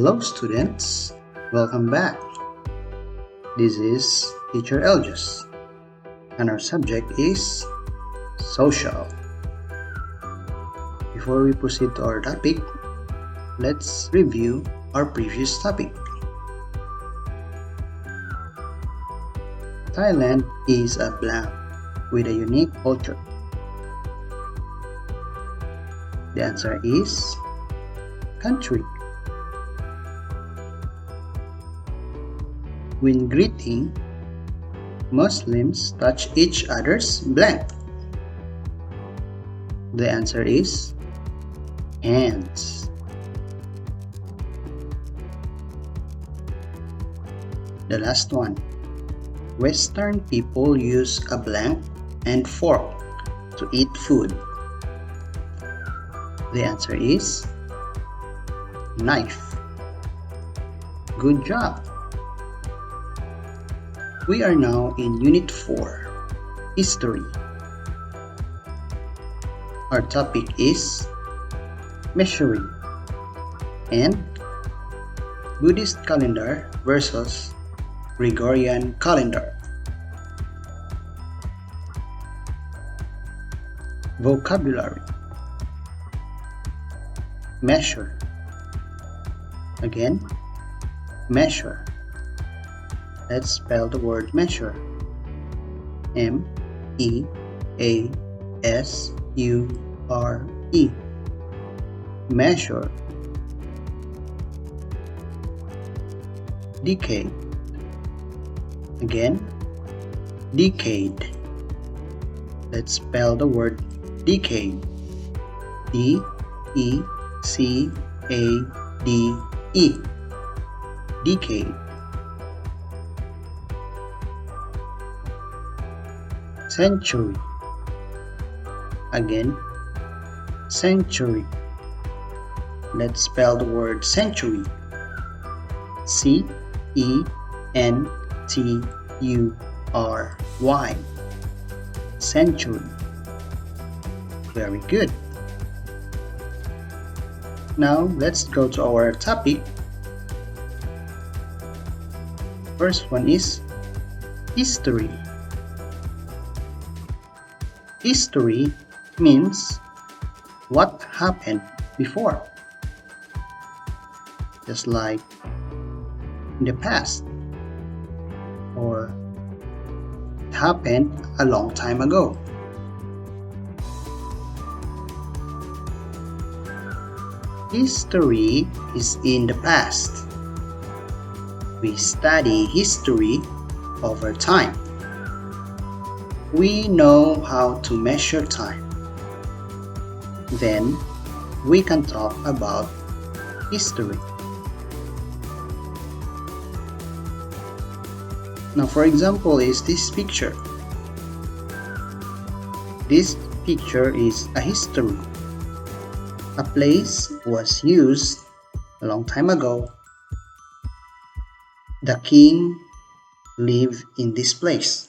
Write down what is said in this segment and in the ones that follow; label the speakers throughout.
Speaker 1: Hello students, welcome back. This is Teacher Elgis and our subject is social. Before we proceed to our topic, let's review our previous topic. Thailand is a blank with a unique culture. The answer is country. When greeting, Muslims touch each other's blank. The answer is hands. The last one. Western people use a blank and fork to eat food. The answer is knife. Good job! We are now in Unit 4, History. Our topic is measuring and Buddhist calendar versus Gregorian calendar. Vocabulary. Measure. Again, measure. Let's spell the word measure. M-E-A-S-U-R-E. Measure. Decade. Again, decade. Let's spell the word decade. D-E-C-A-D-E. Decade. Century. Again, century. Let's spell the word century. C-E-N-T-U-R-Y. Century. Very good. Now let's go to our topic. First one is history. History means what happened before, just like in the past, or it happened a long time ago. History is in the past. We study history over time. We know how to measure time. Then we can talk about history. Now, for example, is this picture. This picture is a history. A place was used a long time ago. The king lived in this place.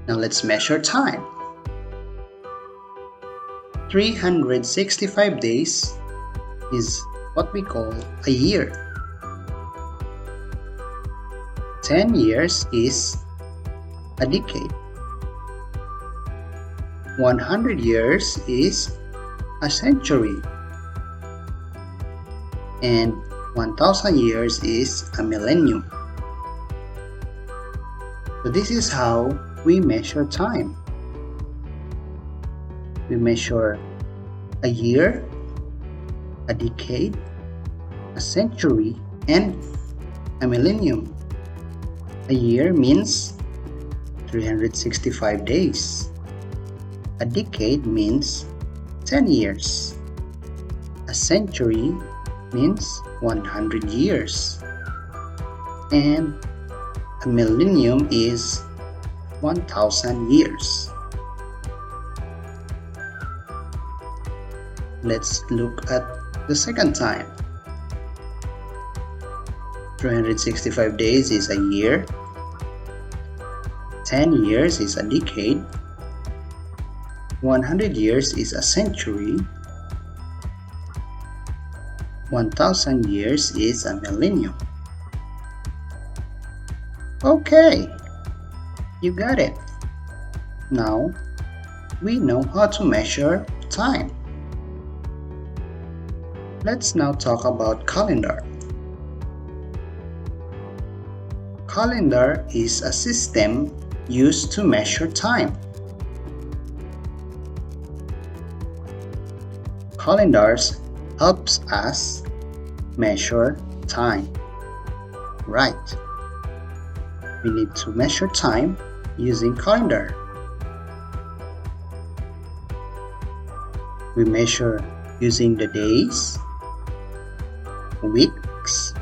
Speaker 1: Now let's measure time. 365 days is what we call a year. 10 years is a decade. 100 years is a century. And 1,000 years is a millennium. So this is how we measure time. We measure a year, a decade, a century, and a millennium. A year means 365 days. A decade means 10 years. A century means 100 years. And a millennium is 1,000 years. Let's look at the second time. 365 days is a year. 10 years is a decade. 100 years is a century. 1,000 years is a millennium. Okay, you got it. Now, we know how to measure time. Let's now talk about calendar. Calendar is a system used to measure time. Calendars helps us measure time. Right. We need to measure time using calendar. We measure using the days, weeks,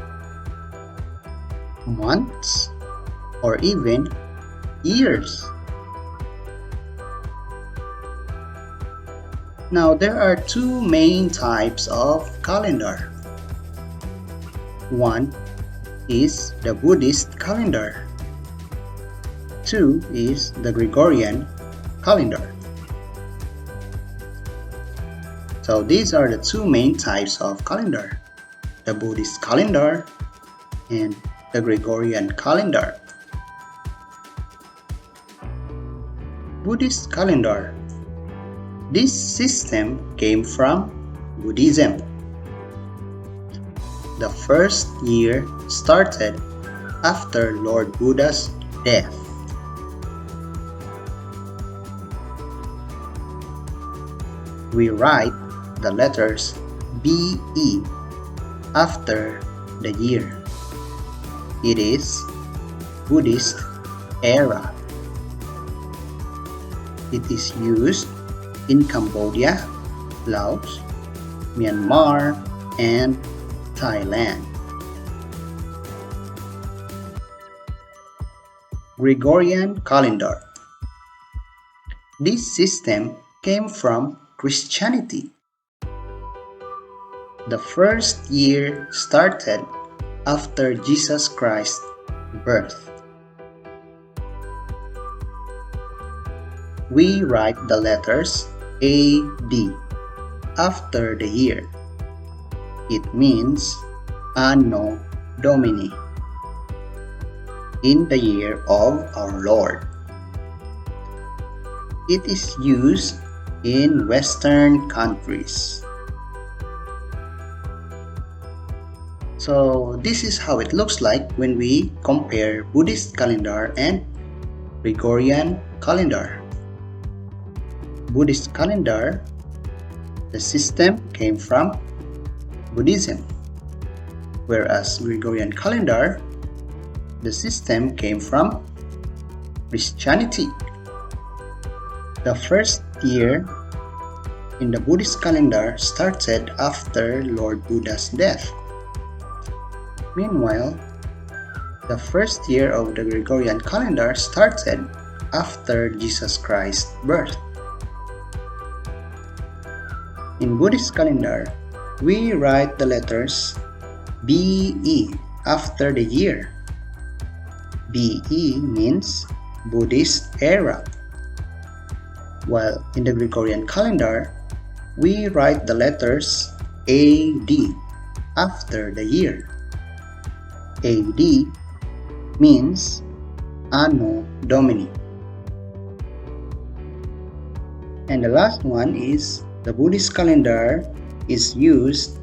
Speaker 1: months, or even years. Now there are two main types of calendar. One is the Buddhist calendar. Two is the Gregorian calendar. So these are the two main types of calendar, the Buddhist calendar and the Gregorian calendar. Buddhist calendar. This system came from Buddhism. The first year started after Lord Buddha's death. We write the letters BE after the year. It is Buddhist era. It is used in Cambodia, Laos, Myanmar, and Thailand. Gregorian calendar. This system came from Christianity. The first year started after Jesus Christ's birth. We write the letters AD after the year. It means Anno Domini, in the year of our Lord. It is used in Western countries. So this is how it looks like when we compare Buddhist calendar and Gregorian calendar. Buddhist calendar, the system came from Buddhism, whereas Gregorian calendar, the system came from Christianity. The first year in the Buddhist calendar started after Lord Buddha's death. Meanwhile, the first year of the Gregorian calendar started after Jesus Christ's birth. In Buddhist calendar, we write the letters BE after the year. BE means Buddhist era. While in the Gregorian calendar, we write the letters AD after the year. AD means Anno Domini. And the last one is the Buddhist calendar is used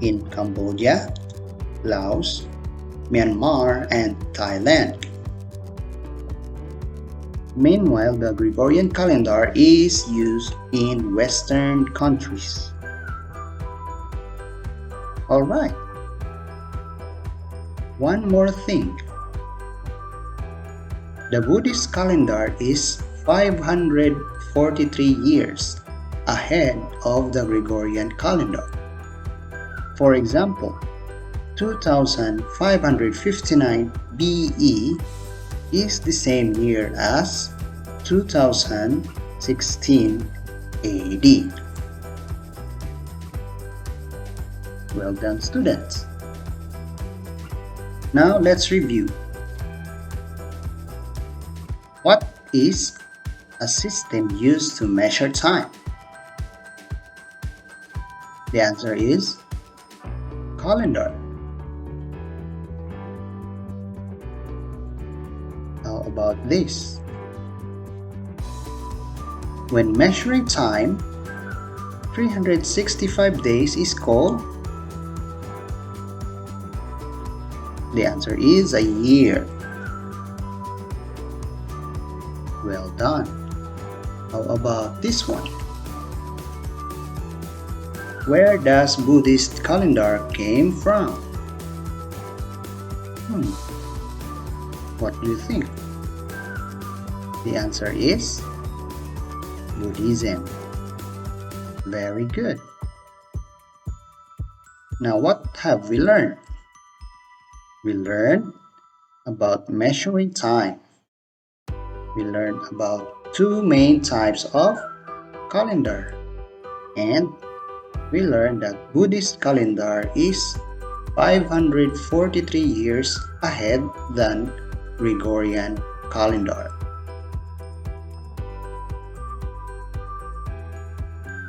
Speaker 1: in Cambodia, Laos, Myanmar, and Thailand. Meanwhile, the Gregorian calendar is used in Western countries. Alright. One more thing. The Buddhist calendar is 543 years ahead of the Gregorian calendar. For example, 2559 BE is the same year as 2016 AD. Well done, students. Now let's review. What is a system used to measure time? The answer is calendar? How about this? When measuring time, 365 days is called? The answer is a year. Well done. How about this one? Where does Buddhist calendar came from? What do you think? The answer is Buddhism. Very good. Now what have we learned? We learned about measuring time. We learned about two main types of calendar. And we learned that Buddhist calendar is 543 years ahead than Gregorian calendar.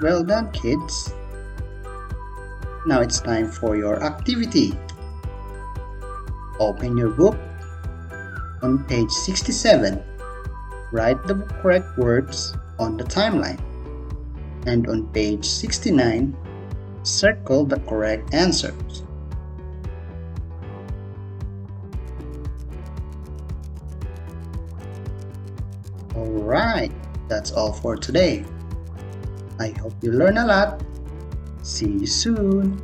Speaker 1: Well done, kids. Now it's time for your activity. Open your book. On page 67, write the correct words on the timeline. And on page 69, circle the correct answers. Alright, that's all for today. I hope you learn a lot. See you soon.